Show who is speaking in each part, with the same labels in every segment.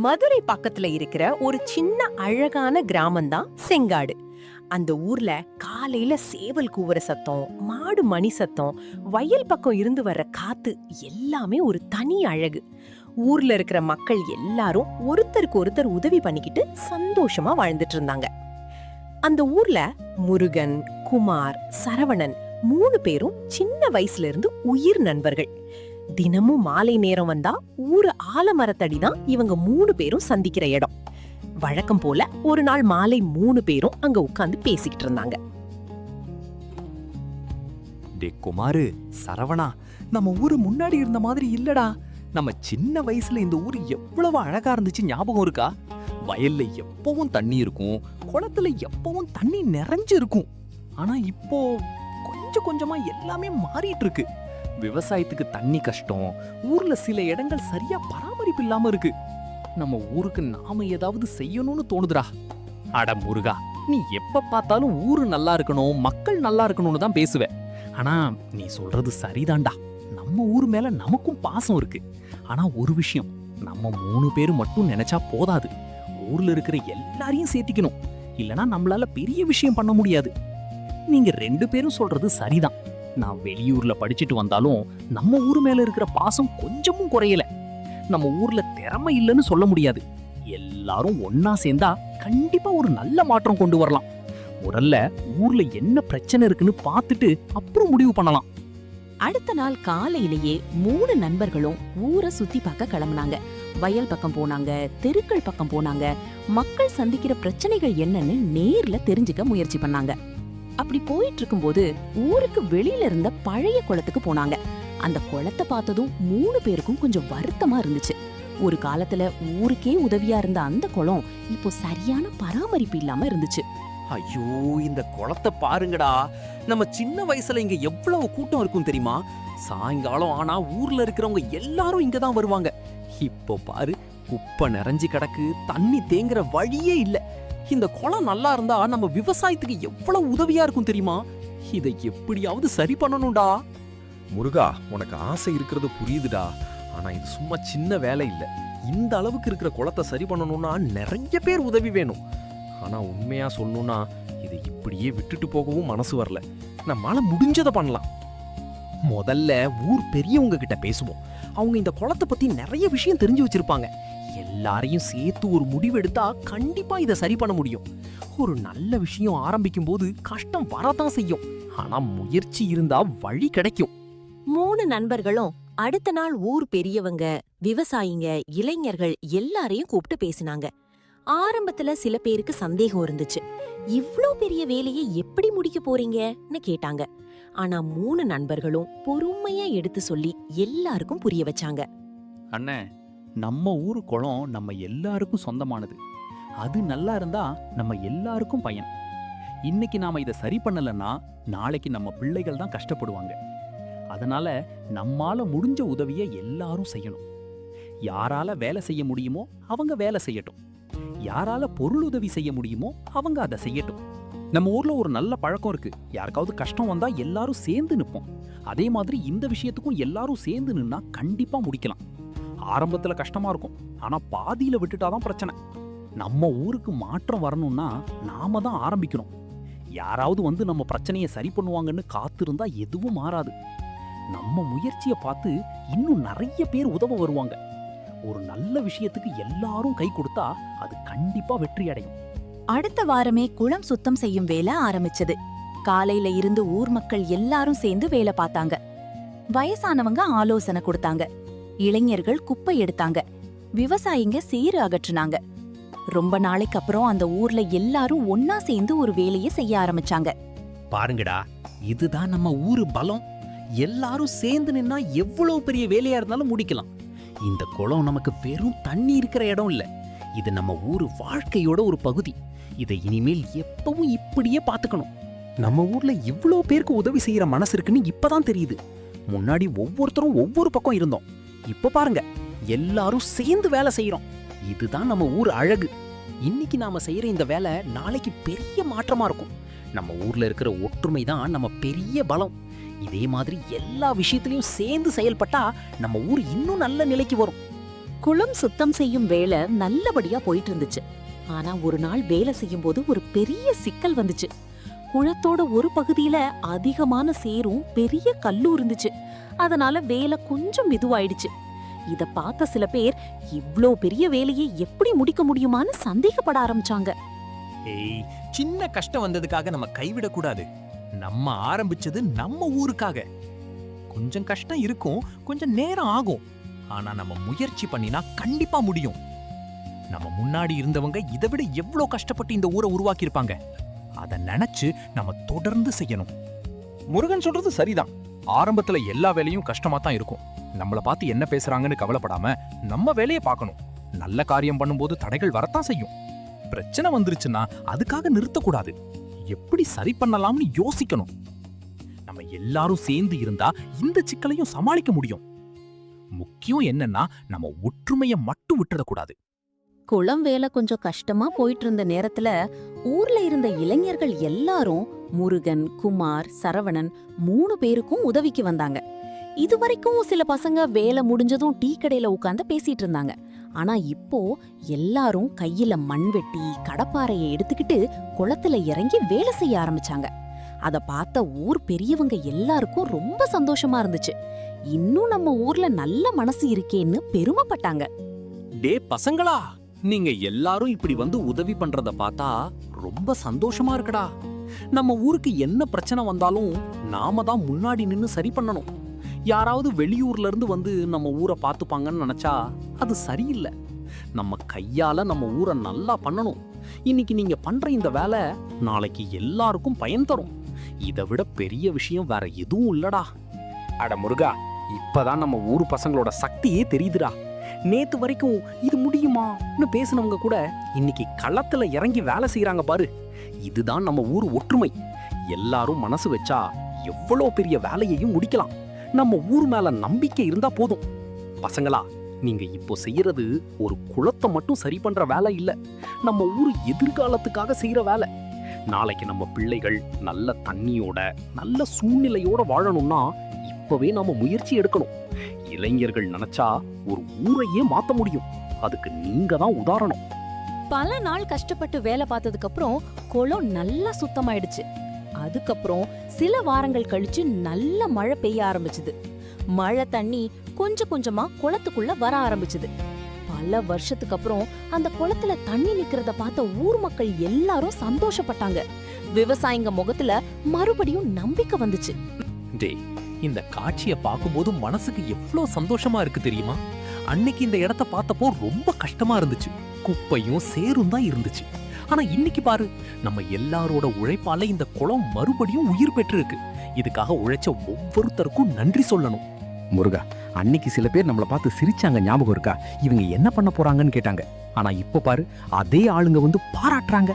Speaker 1: மதுரை பக்கத்துல இருக்கிற ஒரு சின்ன அழகான கிராமம்தான் செங்காடு. அந்த ஊர்ல காலையில சேவல் கூவுற சத்தம், மாடு மணி சத்தம், வயல் பக்கம் இருந்து வர்ற காத்து எல்லாமே ஒரு தனி அழகு. ஊர்ல இருக்கிற மக்கள் எல்லாரும் ஒருத்தருக்கு ஒருத்தர் உதவி பண்ணிக்கிட்டு சந்தோஷமா வாழ்ந்துட்டு இருந்தாங்க. அந்த ஊர்ல முருகன், குமார், சரவணன் 3 பேரும் சின்ன வயசுல இருந்து உயிர் நண்பர்கள். தினமும் மாலை நேரம் வந்தா ஊரு ஆலமரத்தடி தான் இவங்க 3 பேரும் சந்திக்கிற இடம். வழக்கம் போல ஒரு நாள் மாலை 3 பேரும் அங்க உட்கார்ந்து பேசிக்கிட்டு இருந்தாங்க.
Speaker 2: டே குமாரு, சரவணா, நம்ம ஊரு முன்னாடி இருந்த மாதிரி இல்லடா. நம்ம சின்ன வயசுல இந்த ஊரு எவ்வளவு அழகா இருந்துச்சு ஞாபகம் இருக்கா? வயல்ல எப்பவும் தண்ணி இருக்கும், குளத்துல எப்பவும் தண்ணி நிறைஞ்சு இருக்கும். ஆனா இப்போ கொஞ்சம் கொஞ்சமா எல்லாமே மாறிட்டு இருக்கு. விவசாயத்துக்கு தண்ணி கஷ்டம், ஊர்ல சில இடங்கள் சரியா பராமரிப்பு இல்லாம இருக்கு. நம்ம ஊருக்கு நாம ஏதாவது செய்யணும்னு தோணுதுடா. அட முருகா, நீ எப்ப பார்த்தாலும் ஊரு நல்லா இருக்கணும், மக்கள் நல்லா இருக்கணும்னு தான் பேசுவ. ஆனா நீ சொல்றது சரிதான்டா. நம்ம ஊர் மேல நமக்கும் பாசம் இருக்கு. ஆனா ஒரு விஷயம், நம்ம 3 பேரு மட்டும் நினைச்சா போதாது. ஊர்ல இருக்கிற எல்லாரையும் சேர்த்திக்கணும். இல்லனா நம்மளால பெரிய விஷயம் பண்ண முடியாது. நீங்க 2 பேரும் சொல்றது சரிதான். நான் வெளியூர்ல படிச்சுட்டு வந்தாலும் நம்ம ஊர் மேல இருக்கிற பாசம் கொஞ்சமும் குறையல. நம்ம ஊர்ல திறமை இல்லைன்னு சொல்ல முடியாது. எல்லாரும் ஒன்னா சேர்ந்தா கண்டிப்பா ஒரு நல்ல மாற்றம் கொண்டு வரலாம். முதல்ல ஊர்ல என்ன பிரச்சனை இருக்குன்னு பார்த்துட்டு அப்புறம் முடிவு பண்ணலாம்.
Speaker 3: அடுத்த நாள் காலையிலேயே 3 நண்பர்களும் ஊரை சுத்தி பார்க்க கிளம்புனாங்க. வயல் பக்கம் போனாங்க, தெருக்கள் பக்கம் போனாங்க, மக்கள் சந்திக்கிற பிரச்சனைகள் என்னன்னு நேர்ல தெரிஞ்சுக்க முயற்சி பண்ணாங்க. அப்படி போயிட்டு இருக்கும்போது ஊருக்கு வெளியில இருந்த பழைய குளத்துக்கு போனாங்க. அந்த குளத்தை பார்த்ததும் 3 பேருக்கும் கொஞ்சம் வருத்தமா இருந்துச்சு. ஒரு காலத்துல ஊருக்கே உதவியா இருந்த அந்த குளம் இப்போ சரியான பராமரிப்பு இல்லாம இருந்துச்சு.
Speaker 2: ஐயோ, இந்த குளத்தை பாருங்கடா. நம்ம சின்ன வயசுல இங்க எவ்வளவு கூட்டம் இருக்கும் தெரியுமா? சாயங்காலம் ஆனா ஊர்ல இருக்கிறவங்க எல்லாரும் இங்க தான் வருவாங்க. இப்போ பாரு, குப்பை நிறைஞ்சு கிடக்கு, தண்ணி தேங்குற வழியே இல்ல. இந்த குளம் நல்லா இருந்தா நம்ம விவசாயத்துக்கு எவ்வளவு உதவியா இருக்கும் தெரியுமா? இதை எப்படியாவது சரி பண்ணணும்டா.
Speaker 4: முருகா, உனக்கு ஆசை இருக்கிறது புரியுதுடா. ஆனா இது சும்மா சின்ன வேலை இல்ல. இந்த அளவுக்கு இருக்கிற குளத்தை சரி பண்ணணும்னா நிறைய பேர் உதவி வேணும். ஆனா உண்மையா சொல்லணும்னா இதை இப்படியே விட்டுட்டு போகவும் மனசு வரல. நம்மால முடிஞ்சதை பண்ணலாம்.
Speaker 2: முதல்ல ஊர் பெரியவங்க கிட்ட பேசுவோம். அவங்க இந்த குளத்தை பத்தி நிறைய விஷயம் தெரிஞ்சு வச்சிருப்பாங்க. எல்லாரையும் சேர்த்து ஒரு முடிவெடுத்தா கண்டிப்பா இதை சரி பண்ண முடியும். ஒரு நல்ல விஷயம் ஆரம்பிக்கும் போது கஷ்டம் வரதான் செய்யும். ஆனா முயற்சி இருந்தா வழி கிடைக்கும்.
Speaker 3: 3 நண்பர்களும் அடுத்த நாள் ஊர் பெரியவங்க, விவசாயிங்க, இளைஞர்கள் எல்லாரையும் கூப்பிட்டு பேசினாங்க. ஆரம்பத்துல சில பேருக்கு சந்தேகம் இருந்துச்சு. இவ்ளோ பெரிய வேலையை எப்படி முடிக்க போறீங்கன்னு கேட்டாங்க. ஆனா 3 நண்பர்களும் பொறுமையா எடுத்து சொல்லி எல்லாருக்கும் புரிய வச்சாங்க.
Speaker 5: அண்ணே, நம்ம ஊரு குளம் நம்ம எல்லாருக்கும் சொந்தமானது. அது நல்லா இருந்தா நம்ம எல்லாருக்கும் பயன். இன்னைக்கு நாம இதை சரி பண்ணலன்னா நாளைக்கு நம்ம பிள்ளைகள் தான் கஷ்டப்படுவாங்க. அதனால நம்மால முடிஞ்ச உதவியை எல்லாரும் செய்யணும். யாரால வேலை செய்ய முடியுமோ அவங்க வேலை செய்யட்டும். யாரால பொருள் உதவி செய்ய முடியுமோ அவங்க அதை செய்யட்டும். நம்ம ஊர்ல ஒரு நல்ல பழக்கம் இருக்கு. யாருக்காவது கஷ்டம் வந்தா எல்லாரும் சேர்ந்து நிற்போம். அதே மாதிரி இந்த விஷயத்துக்கும் எல்லாரும் சேர்ந்து நின்னா கண்டிப்பா முடிக்கலாம். ஆரம்பத்துல கஷ்டமா இருக்கும், ஆனா பாதியில விட்டுட்டாதான் பிரச்சனை. நம்ம ஊருக்கு மாற்றம் வரணும்னா நாம தான் ஆரம்பிக்கணும். யாராவது வந்து நம்ம பிரச்சனையை சரி பண்ணுவாங்கன்னு காத்திருந்தா எதுவும் மாறாது. நம்ம முயற்சியை பார்த்து இன்னும் நிறைய பேர் உதவ வருவாங்க. ஒரு நல்ல விஷயத்துக்கு எல்லாரும் கை கொடுத்தா அது கண்டிப்பா வெற்றி அடையும்.
Speaker 3: அடுத்த வாரமே குளம் சுத்தம் செய்யும் வேலை ஆரம்பிச்சது. காலையில இருந்து ஊர் மக்கள் எல்லாரும் சேர்ந்து வேலை பார்த்தாங்க. வயசானவங்க ஆலோசனை கொடுத்தாங்க, இளைஞர்கள் குப்பை எடுத்தாங்க, விவசாயிங்க சேறு அகற்றுனாங்க. ரொம்ப நாளைக்கு அப்புறம் அந்த ஊர்ல எல்லாரும் ஒன்னா சேர்ந்து ஒரு வேலையை செய்ய ஆரம்பிச்சாங்க.
Speaker 2: பாருங்கடா, இதுதான் நம்ம ஊரு பலம். எல்லாரும் சேர்ந்து நின்னா எவ்வளவு பெரிய வேலையா இருந்தாலும் முடிக்கலாம். இந்த குளம் நமக்கு வெறும் தண்ணி இருக்கிற இடம் இல்ல, இது நம்ம ஊரு வாழ்க்கையோட ஒரு பகுதி. இதை இனிமேல் எப்பவும் இப்படியே பாத்துக்கணும். நம்ம ஊர்ல இவ்ளோ பேருக்கு உதவி செய்யற மனசு இருக்குன்னு இப்பதான் தெரியுது. முன்னாடி ஒவ்வொருத்தரும் ஒவ்வொரு பக்கம் இருந்தோம். இப்ப பாருங்க, எல்லாரும் சேர்ந்து வேலை செய்யறோம். இதுதான் நம்ம ஊர் அழகு. இன்னைக்கு நாம செய்யற இந்த வேலை நாளைக்கு பெரிய மாற்றமா இருக்கும். நம்ம ஊர்ல இருக்கிற ஒற்றுமை தான் நம்ம பெரிய பலம். இதே மாதிரி எல்லா விஷயத்திலையும் சேர்ந்து செயல்பட்டா நம்ம ஊர் இன்னும் நல்ல நிலைக்கு வரும்.
Speaker 3: குளம் சுத்தம் செய்யும் வேலை நல்லபடியா போயிட்டு இருந்துச்சு. ஆனா ஒரு நாள் வேலை செய்யும் போது ஒரு பெரிய சிக்கல் வந்துச்சு. குளத்தோட ஒரு பகுதியில அதிகமான சேரும் பெரிய கல்லும் இருந்துச்சு. அதனால வேலை கொஞ்சம் மெதுவாயிடுச்சு. இத பார்த்த சில பேர் இவ்ளோ பெரிய வேலையை எப்படி முடிக்க முடியுமான்னு சந்தேகப்பட ஆரம்பிச்சாங்க.
Speaker 2: ஏய், சின்ன கஷ்டம் வந்ததுக்காக நம்ம கைவிடக்கூடாது. நம்ம ஆரம்பிச்சது நம்ம ஊருக்காக. கொஞ்சம் கஷ்டம் இருக்கும், கொஞ்சம் நேரம் ஆகும். ஆனா நம்ம முயற்சி பண்ணினா கண்டிப்பா முடியும். நம்ம முன்னாடி இருந்தவங்க இதை விட எவ்வளோ கஷ்டப்பட்டு இந்த ஊரை உருவாக்கி இருப்பாங்க. அதை நினைச்சு நம்ம தொடர்ந்து செய்யணும். முருகன் சொல்றது சரிதான். ஆரம்பத்துல எல்லா வேலையும் கஷ்டமா தான் இருக்கும். நம்மள பார்த்து என்ன பேசுறாங்கன்னு கவலைப்படாம நம்ம வேலையை பார்க்கணும். நல்ல காரியம் பண்ணும்போது தடைகள் வரத்தான் செய்யும். பிரச்சனை வந்துருச்சுன்னா அதுக்காக நிறுத்தக்கூடாது. எப்படி சரி பண்ணலாம்னு யோசிக்கணும். நம்ம எல்லாரும் சேர்ந்து இருந்தா இந்த சிக்கலையும் சமாளிக்க முடியும். முக்கியம் என்னன்னா நம்ம ஒற்றுமையை மட்டும் விட்டுறக்கூடாது.
Speaker 3: குளம் வேலை கொஞ்சம் கஷ்டமா போயிட்டு இருந்த நேரத்துல ஊர்ல இருந்த இளைஞர்கள் எல்லாரும் முருகன், குமார், சரவணன் 3 பேருக்கும் உதவிக்கு வந்தாங்க. இதுவரைக்கும் சில பசங்க வேலை முடிஞ்சதும் டீ கடையில உட்கார்ந்து பேசிட்டு இருந்தாங்க. ஆனா இப்போ எல்லாரும் கையில மண்வெட்டி, கடப்பாறையை எடுத்துக்கிட்டு குளத்துல இறங்கி வேலை செய்ய ஆரம்பிச்சாங்க. அத பார்த்த ஊர் பெரியவங்க எல்லாருக்கும் ரொம்ப சந்தோஷமா இருந்துச்சு. இன்னும் நம்ம ஊர்ல நல்ல மனசு இருக்கேன்னு பெருமைப்பட்டாங்க.
Speaker 2: டே பசங்களா, நீங்க எல்லாரும் இப்படி வந்து உதவி பண்றத பார்த்தா ரொம்ப சந்தோஷமா இருக்குடா. நம்ம ஊருக்கு என்ன பிரச்சனை வந்தாலும் நாம தான் முன்னாடி நின்னு சரி பண்ணணும். யாராவது வெளியூர்ல இருந்து வந்து நம்ம ஊரை பார்த்துப்பாங்கன்னு நினைச்சா அது சரியில்லை. நம்ம கையால நம்ம ஊரை நல்லா பண்ணணும். இன்னைக்கு நீங்க பண்ற இந்த வேலை நாளைக்கு எல்லாருக்கும் பயன் தரும். இதை விட பெரிய விஷயம் வேற எதுவும் இல்லடா. அட முருகா, இப்பதான் நம்ம ஊர் பசங்களோட சக்தியே தெரியுதுடா. நேத்து வரைக்கும் இது முடியுமான்னு பேசினவங்க கூட இன்னைக்கு களத்துல இறங்கி வேலை செய்யறாங்க பாரு. இதுதான் நம்ம ஊர் ஒற்றுமை. எல்லாரும் மனசு வச்சா எவ்வளோ பெரிய வேலையையும் முடிக்கலாம். நம்ம ஊர் மேல நம்பிக்கை இருந்தா போதும். பசங்களா, நீங்க இப்போ செய்யறது ஒரு குளத்தை மட்டும் சரி பண்ற வேலை இல்ல, நம்ம ஊர் எதிர்காலத்துக்காக செய்யற வேலை. நாளைக்கு நம்ம பிள்ளைகள் நல்ல தண்ணியோட நல்ல சூழ்நிலையோட வாழணும்னா இப்பவே நாம முயற்சி எடுக்கணும். இளைஞர்கள் நினைச்சா ஒரு ஊரையே மாத்த முடியும். அதுக்கு நீங்க தான் உதாரணம்.
Speaker 3: பல நாள் கஷ்டப்பட்டு வேலை பார்த்ததுக்கு அப்புறம் குளம் நல்லா சுத்தமாயிடுச்சு. அதுக்கப்புறம் சில வாரங்கள் கழிச்சு நல்ல மழை பெய்ய ஆரம்பிச்சுது. மழை தண்ணி கொஞ்சம் கொஞ்சமா குளத்துக்குள்ள வர ஆரம்பிச்சுது. பல வருஷத்துக்கு அப்புறம் அந்த குளத்துல தண்ணி நிக்கிறத பார்த்த ஊர் மக்கள் எல்லாரும் சந்தோஷப்பட்டாங்க. விவசாயிங்க முகத்துல மறுபடியும் நம்பிக்கை வந்துச்சு.
Speaker 2: டே, இந்த காட்சியை பார்க்கும்போது மனசுக்கு எவ்வளோ சந்தோஷமா இருக்கு தெரியுமா? அன்னைக்கு இந்த இடத்த பார்த்தப்போ ரொம்ப கஷ்டமா இருந்துச்சு. குப்பையும் சேரும் தான் இருந்துச்சு. ஆனா இன்னைக்கு பாரு, நம்ம எல்லாரோட உழைப்பால இந்த குளம் மறுபடியும் உயிர் பெற்றிருக்கு. இதுக்காக உழைச்ச ஒவ்வொருத்தருக்கும் நன்றி சொல்லணும்.
Speaker 4: முருகா, அன்னைக்கு சில பேர் நம்மளை பார்த்து சிரிச்சாங்க, ஞாபகம் இருக்கா? இவங்க என்ன பண்ண போறாங்கன்னு கேட்டாங்க. ஆனா இப்போ பாரு, அதே ஆளுங்க வந்து பாராட்டுறாங்க.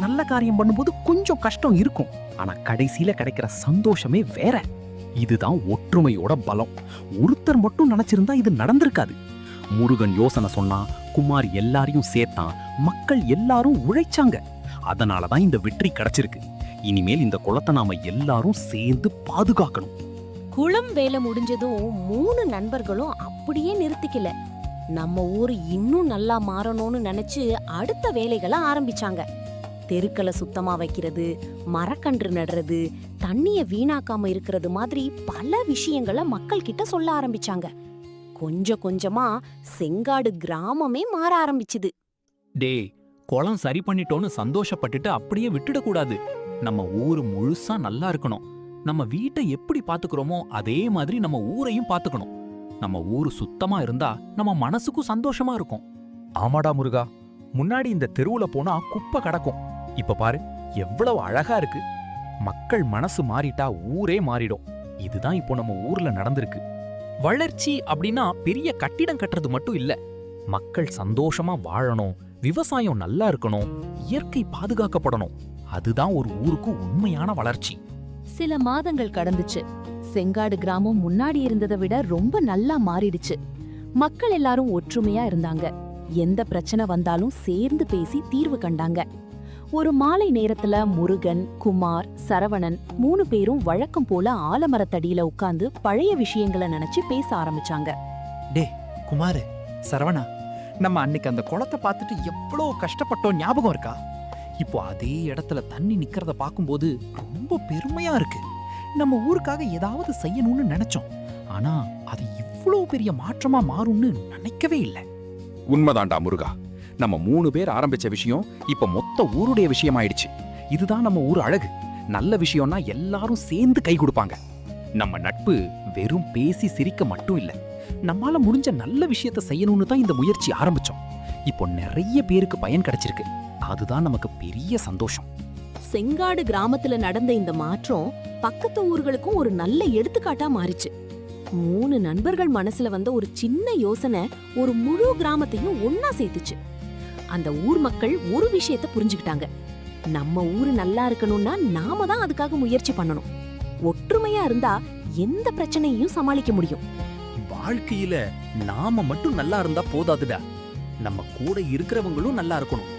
Speaker 4: நல்ல காரியம் பண்ணும்போது கொஞ்சம் கஷ்டம் இருக்கும், ஆனா கடைசியில கிடைக்கிற சந்தோஷமே வேற. இதுதான் ஒற்றுமையோட பலம். ஒருத்தர் மட்டும் நினைச்சிருந்தா இது நடந்திருக்காது. முருகன் யோசனை சொன்னா, குமார் எல்லாரையும் சேர்த்தான், மக்கள் எல்லாரும் உழைச்சாங்க. அதனாலதான் இந்த வெற்றி கிடைச்சிருக்கு. இனிமேல் இந்த குளத்தை நாம எல்லாரும் சேர்ந்து பாதுகாக்கணும்.
Speaker 3: குளம் வேலை முடிஞ்சதும் 3 நண்பர்களும் அப்படியே நிறுத்திக்கல. நம்ம ஊர் இன்னும் நல்லா மாறணும்னு நினைச்சு அடுத்த வேலைகளை ஆரம்பிச்சாங்க. தெருக்களை சுத்தமா வைக்கிறது, மரக்கன்று நடுறது, தண்ணிய வீணாக்காம இருக்கிறது மாதிரி பல விஷயங்களை மக்கள் கிட்ட சொல்ல ஆரம்பிச்சாங்க. கொஞ்சம் கொஞ்சமா செங்காடு கிராமமே மாற ஆரம்பிச்சுது.
Speaker 2: டே, குளம் சரி பண்ணிட்டோன்னு சந்தோஷப்பட்டுட்டு அப்படியே விட்டுடக்கூடாது. நம்ம ஊரு முழுசா நல்லா இருக்கணும். நம்ம வீட்டை எப்படி பாத்துக்கிறோமோ அதே மாதிரி நம்ம ஊரையும் பாத்துக்கணும். நம்ம ஊரு சுத்தமா இருந்தா நம்ம மனசுக்கும் சந்தோஷமா இருக்கும்.
Speaker 6: ஆமாடா முருகா, முன்னாடி இந்த தெருவுல போனா குப்பை கிடக்கும். இப்ப பாரு, எவ்வளவு அழகா இருக்கு. மக்கள் மனசு மாறிட்டா ஊரே மாறிடும். இதுதான் இப்போ நம்ம ஊர்ல நடந்திருக்கு.
Speaker 2: வளர்ச்சி அப்படின்னா பெரிய கட்டிடம் கட்டுறது மட்டும் இல்ல. மக்கள் சந்தோஷமா வாழணும், விவசாயம் நல்லா இருக்கணும், இயற்கை பாதுகாக்கப்படணும். அதுதான் ஒரு ஊருக்கு உண்மையான வளர்ச்சி.
Speaker 3: சில மாதங்கள் கடந்துச்சு. செங்காடு கிராமம் முன்னாடி இருந்ததை விட ரொம்ப நல்லா மாறிடுச்சு. மக்கள் எல்லாரும் ஒற்றுமையா இருந்தாங்க. எந்த பிரச்சனை வந்தாலும் சேர்ந்து பேசி தீர்வு கண்டாங்க. ஒரு மாலை நேரத்துல முருகன், குமார், சரவணன் 3 பேரும் வழக்கம் போல ஆலமரத்தடியில உட்கார்ந்து பழைய விஷயங்களை நினைச்சு பேச ஆரம்பிச்சாங்க.
Speaker 6: டே குமாரு,
Speaker 5: சரவணா, நம்ம அன்னைக்கு அந்த குளத்தை பார்த்துட்டு எவ்வளோ கஷ்டப்பட்டோம் ஞாபகம் இருக்கா? இப்போ அதே இடத்துல தண்ணி நிக்கிறத பார்க்கும்போது ரொம்ப பெருமையா இருக்கு. நம்ம ஊருக்காக ஏதாவது செய்யணும்னு நினைச்சோம், ஆனா அது இவ்வளோ பெரிய மாற்றமா மாறும்னு நினைக்கவே இல்லை.
Speaker 6: உண்மைதான்டா முருகா. நம்ம 3 பேர் ஆரம்பிச்ச விஷயம் இப்ப மொத்த ஊருடைய விஷயம் ஆயிடுச்சு. இதுதான் நம்ம ஊர் அழகு. நல்ல விஷயம்னா எல்லாரும் சேர்ந்து கை கொடுப்பாங்க. நம்ம நட்பு வெறும் பேசி சிரிக்க மட்டும் இல்ல, நம்மால முடிஞ்ச நல்ல விஷயத்த செய்யணும்னு தான் இந்த முயற்சி ஆரம்பிச்சோம். இப்போ நிறைய பேருக்கு பயன் கிடைச்சிருக்கு. அதுதான் நமக்கு பெரிய சந்தோஷம்.
Speaker 3: செங்காடு கிராமத்துல நடந்த இந்த மாற்றம் பக்கத்து ஊர்களுக்கும் ஒரு நல்ல எடுத்துக்காட்டா மாறிச்சு. 3 நண்பர்கள் மனசுல வந்த ஒரு சின்ன யோசனை ஒரு முழு கிராமத்தையும் ஒன்னா சேர்த்துச்சு. அந்த ஊர் மக்கள் ஒரு விஷயத்த புரிஞ்சுக்கிட்டாங்க. நம்ம ஊரு நல்லா இருக்கணும்னா நாம தான் அதுக்காக முயற்சி பண்ணணும். ஒற்றுமையா இருந்தா எந்த பிரச்சனையையும் சமாளிக்க முடியும்.
Speaker 5: வாழ்க்கையில நாம மட்டும் நல்லா இருந்தா போதாதுடா, நம்ம கூட இருக்கிறவங்களும் நல்லா இருக்கணும்.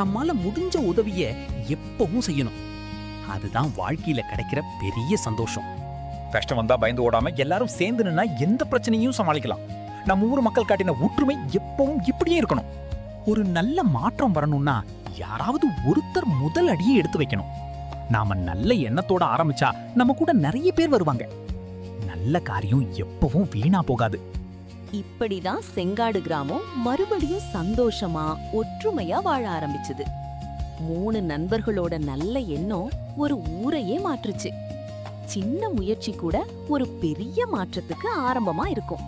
Speaker 5: நம்மால முடிஞ்ச உதவிய எப்பவும் செய்யணும். அதுதான் வாழ்க்கையில கிடைக்கிற பெரிய சந்தோஷம்.
Speaker 6: கஷ்டம் வந்தா பயந்து ஓடாம எல்லாரும் சேர்ந்து நின்னா எந்த பிரச்சனையும் சமாளிக்கலாம். நம்ம ஊர் மக்கள் காட்டின ஒற்றுமை எப்பவும் இப்படியே இருக்கணும்.
Speaker 5: ஒரு நல்ல மாற்றம் வரணும்னா யாராவது ஒருத்தர் முதல் அடியை எடுத்து வைக்கணும். நாம நல்ல எண்ணத்தோட ஆரம்பிச்சா நம்ம கூட நிறைய பேர் வருவாங்க. நல்ல காரியம் எப்பவும் வீணா போகாது.
Speaker 3: இப்படிதான் செங்காடு கிராமம் மறுபடியும் சந்தோஷமா ஒற்றுமையா வாழ ஆரம்பிச்சது. 3 நண்பர்களோட நல்ல எண்ணம் ஒரு ஊரையே மாற்றுச்சு. சின்ன முயற்சி கூட ஒரு பெரிய மாற்றத்துக்கு ஆரம்பமா இருக்கும்.